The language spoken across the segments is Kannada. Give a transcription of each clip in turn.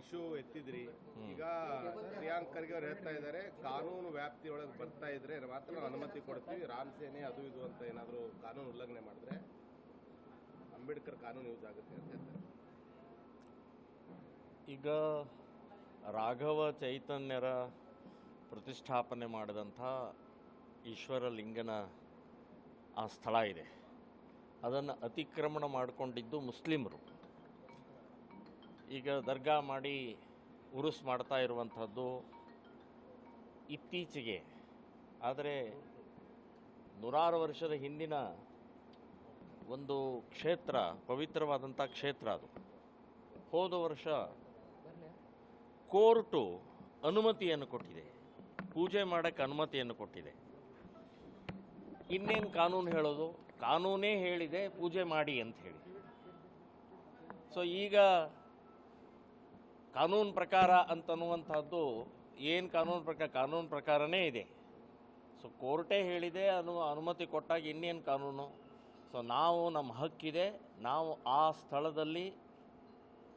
ಇಶ್ಯೂ ಎತ್ತಿದ್ರಿ. ಈಗ ಪ್ರಿಯಾಂಕ್ ಖರ್ಗೆ ಅವ್ರು ಹೇಳ್ತಾ ಇದ್ದಾರೆ, ಕಾನೂನು ವ್ಯಾಪ್ತಿಯೊಳಗೆ ಬರ್ತಾ ಇದ್ರೆ ಮಾತ್ರ ನಾವು ಅನುಮತಿ ಕೊಡ್ತೀವಿ, ರಾಮ್ ಸೇನೆ ಅದು ಇದು ಅಂತ ಏನಾದರೂ ಕಾನೂನು ಉಲ್ಲಂಘನೆ ಮಾಡಿದ್ರೆ ಅಂಬೇಡ್ಕರ್ ಕಾನೂನು ಯೂಸ್ ಆಗುತ್ತೆ ಅಂತ ಹೇಳ್ತಾರೆ. ಈಗ ರಾಘವ ಚೈತನ್ಯರ ಪ್ರತಿಷ್ಠಾಪನೆ ಮಾಡಿದಂಥ ಈಶ್ವರಲಿಂಗನ ಆ ಸ್ಥಳ ಇದೆ, ಅದನ್ನು ಅತಿಕ್ರಮಣ ಮಾಡಿಕೊಂಡಿದ್ದು ಮುಸ್ಲಿಮರು. ಈಗ ದರ್ಗಾ ಮಾಡಿ ಉರುಸ್ ಮಾಡ್ತಾ ಇರುವಂಥದ್ದು ಇತ್ತೀಚೆಗೆ, ಆದರೆ ನೂರಾರು ವರ್ಷದ ಹಿಂದಿನ ಒಂದು ಕ್ಷೇತ್ರ, ಪವಿತ್ರವಾದಂಥ ಕ್ಷೇತ್ರ ಅದು. ಹೋದ ವರ್ಷ ಕೋರ್ಟು ಅನುಮತಿಯನ್ನು ಕೊಟ್ಟಿದೆ, ಪೂಜೆ ಮಾಡೋಕ್ಕೆ ಅನುಮತಿಯನ್ನು ಕೊಟ್ಟಿದೆ. ಇನ್ನೇನು ಕಾನೂನು ಹೇಳೋದು? ಕಾನೂನೇ ಹೇಳಿದೆ ಪೂಜೆ ಮಾಡಿ ಅಂತ ಹೇಳಿ. ಸೊ ಈಗ ಕಾನೂನು ಪ್ರಕಾರ ಅಂತನ್ನುವಂಥದ್ದು ಏನು ಕಾನೂನು ಪ್ರಕಾರನೇ ಇದೆ. ಸೊ ಕೋರ್ಟೇ ಹೇಳಿದೆ, ಅನುಮತಿ ಕೊಟ್ಟಾಗ ಇನ್ನೇನು ಕಾನೂನು? ಸೊ ನಾವು ನಮ್ಮ ಹಕ್ಕಿದೆ, ನಾವು ಆ ಸ್ಥಳದಲ್ಲಿ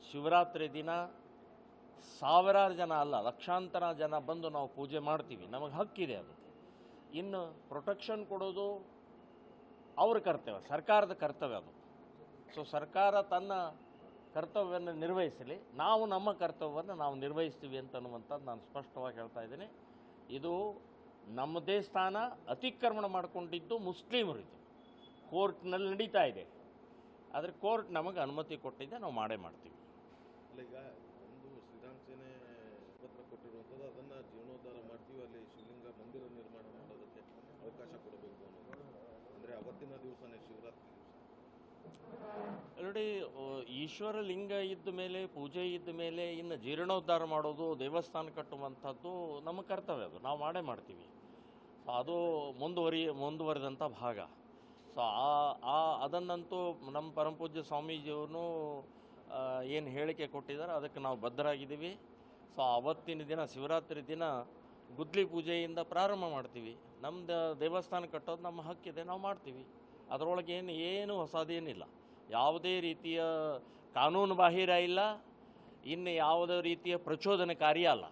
ಶಿವರಾತ್ರಿ ದಿನ ಸಾವಿರಾರು ಜನ ಅಲ್ಲ, ಲಕ್ಷಾಂತರ ಜನ ಬಂದು ನಾವು ಪೂಜೆ ಮಾಡ್ತೀವಿ, ನಮಗೆ ಹಕ್ಕಿದೆ ಅದು. ಇನ್ನು ಪ್ರೊಟೆಕ್ಷನ್ ಕೊಡೋದು ಅವ್ರ ಕರ್ತವ್ಯ, ಸರ್ಕಾರದ ಕರ್ತವ್ಯ ಅದು. ಸೊ ಸರ್ಕಾರ ತನ್ನ ಕರ್ತವ್ಯವನ್ನು ನಿರ್ವಹಿಸಲಿ, ನಾವು ನಮ್ಮ ಕರ್ತವ್ಯವನ್ನು ನಾವು ನಿರ್ವಹಿಸ್ತೀವಿ ಅಂತನ್ನುವಂಥದ್ದು ನಾನು ಸ್ಪಷ್ಟವಾಗಿ ಹೇಳ್ತಾ ಇದ್ದೀನಿ. ಇದು ನಮ್ಮದೇ ಸ್ಥಾನ ಅತಿಕ್ರಮಣ ಮಾಡಿಕೊಂಡಿದ್ದು ಮುಸ್ಲಿಮರು. ಇದು ಕೋರ್ಟ್ನಲ್ಲಿ ನಡೀತಾ ಇದೆ, ಆದರೆ ಕೋರ್ಟ್ ನಮಗೆ ಅನುಮತಿ ಕೊಟ್ಟಿದೆ, ನಾವು ಮಾಡೇ ಮಾಡ್ತೀವಿ. ಈಗ ಒಂದು ಶ್ರೀರಾಮ್ ಸೇನೆ ಪತ್ರ ಕೊಟ್ಟಿರುವಂಥದ್ದು, ಅದನ್ನು ಜೀರ್ಣೋದ್ಧಾರ ಮಾಡ್ತೀವಿ, ಅಲ್ಲಿ ಶಿವಲಿಂಗ ಮಂದಿರ ನಿರ್ಮಾಣ ಮಾಡೋದಕ್ಕೆ ಅವಕಾಶ ಕೊಡಬೇಕು ಅನ್ನೋದು. ಅಂದರೆ ಅವತ್ತಿನ ದಿವಸನೇ ಶಿವರಾತ್ರಿ ದಿವಸ ನೋಡಿ, ಈಶ್ವರಲಿಂಗ ಇದ್ದ ಮೇಲೆ, ಪೂಜೆ ಇದ್ದ ಮೇಲೆ ಇನ್ನು ಜೀರ್ಣೋದ್ಧಾರ ಮಾಡೋದು, ದೇವಸ್ಥಾನ ಕಟ್ಟುವಂಥದ್ದು ನಮ್ಮ ಕರ್ತವ್ಯ, ಅದು ನಾವು ಮಾಡೇ ಮಾಡ್ತೀವಿ. ಸೊ ಅದು ಮುಂದುವರಿದಂಥ ಭಾಗ. ಸೊ ಅದನ್ನಂತೂ ನಮ್ಮ ಪರಮಪೂಜ್ಯ ಸ್ವಾಮೀಜಿಯವ್ರನ್ನೂ ಏನು ಹೇಳಿಕೆ ಕೊಟ್ಟಿದ್ದಾರೆ ಅದಕ್ಕೆ ನಾವು ಬದ್ಧರಾಗಿದ್ದೀವಿ. ಸೊ ಅವತ್ತಿನ ದಿನ, ಶಿವರಾತ್ರಿ ದಿನ ಗುದ್ಲಿ ಪೂಜೆಯಿಂದ ಪ್ರಾರಂಭ ಮಾಡ್ತೀವಿ. ನಮ್ಮ ದೇವಸ್ಥಾನ ಕಟ್ಟೋದು ನಮ್ಮ ಹಕ್ಕಿದೆ, ನಾವು ಮಾಡ್ತೀವಿ. ಅದರೊಳಗೆ ಏನು ಹೊಸದೇನಿಲ್ಲ, ಯಾವುದೇ ರೀತಿಯ ಕಾನೂನು ಬಾಹಿರ ಇಲ್ಲ, ಇನ್ನು ಯಾವುದೇ ರೀತಿಯ ಪ್ರಚೋದನಕಾರಿ ಅಲ್ಲ.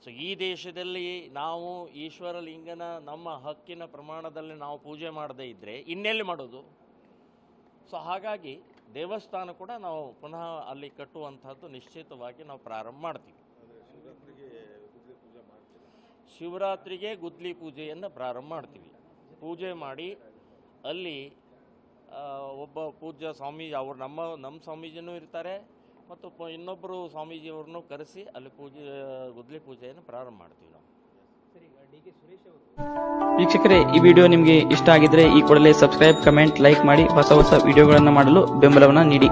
ಸೊ ಈ ದೇಶದಲ್ಲಿ ನಾವು ಈಶ್ವರಲಿಂಗನ ನಮ್ಮ ಹಕ್ಕಿನ ಪ್ರಮಾಣದಲ್ಲಿ ನಾವು ಪೂಜೆ ಮಾಡದೇ ಇದ್ದರೆ ಇನ್ನೆಲ್ಲಿ ಮಾಡೋದು? ಸೊ ಹಾಗಾಗಿ ದೇವಸ್ಥಾನ ಕೂಡ ನಾವು ಪುನಃ ಅಲ್ಲಿ ಕಟ್ಟುವಂಥದ್ದು ನಿಶ್ಚಿತವಾಗಿ ನಾವು ಪ್ರಾರಂಭ ಮಾಡ್ತೀವಿ. ಶಿವರಾತ್ರಿಗೆ ಗುದ್ಲಿ ಪೂಜೆಯನ್ನು ಪ್ರಾರಂಭ ಮಾಡ್ತೀವಿ. ಪೂಜೆ ಮಾಡಿ ಅಲ್ಲಿ ಒಬ್ಬ ಪೂಜ್ಯ ಸ್ವಾಮೀಜಿ, ಅವರು ನಮ್ಮ ಸ್ವಾಮೀಜಿನೂ ಇರ್ತಾರೆ, ಮತ್ತು ಇನ್ನೊಬ್ಬರು ಸ್ವಾಮೀಜಿಯವ್ರನ್ನೂ ಕರೆಸಿ ಅಲ್ಲಿ ಗುದ್ಲಿ ಪೂಜೆಯನ್ನು ಪ್ರಾರಂಭ ಮಾಡ್ತೀವಿ ನಾವು. ವೀಕ್ಷಕರೇ, ಈ ವಿಡಿಯೋ ನಿಮಗೆ ಇಷ್ಟ ಆಗಿದ್ರೆ ಈ ಕೂಡಲೇ ಸಬ್ಸ್ಕ್ರೈಬ್, ಕಮೆಂಟ್, ಲೈಕ್ ಮಾಡಿ ಹೊಸ ವಿಡಿಯೋಗಳನ್ನು ಮಾಡಲು ಬೆಂಬಲವನ್ನು ನೀಡಿ.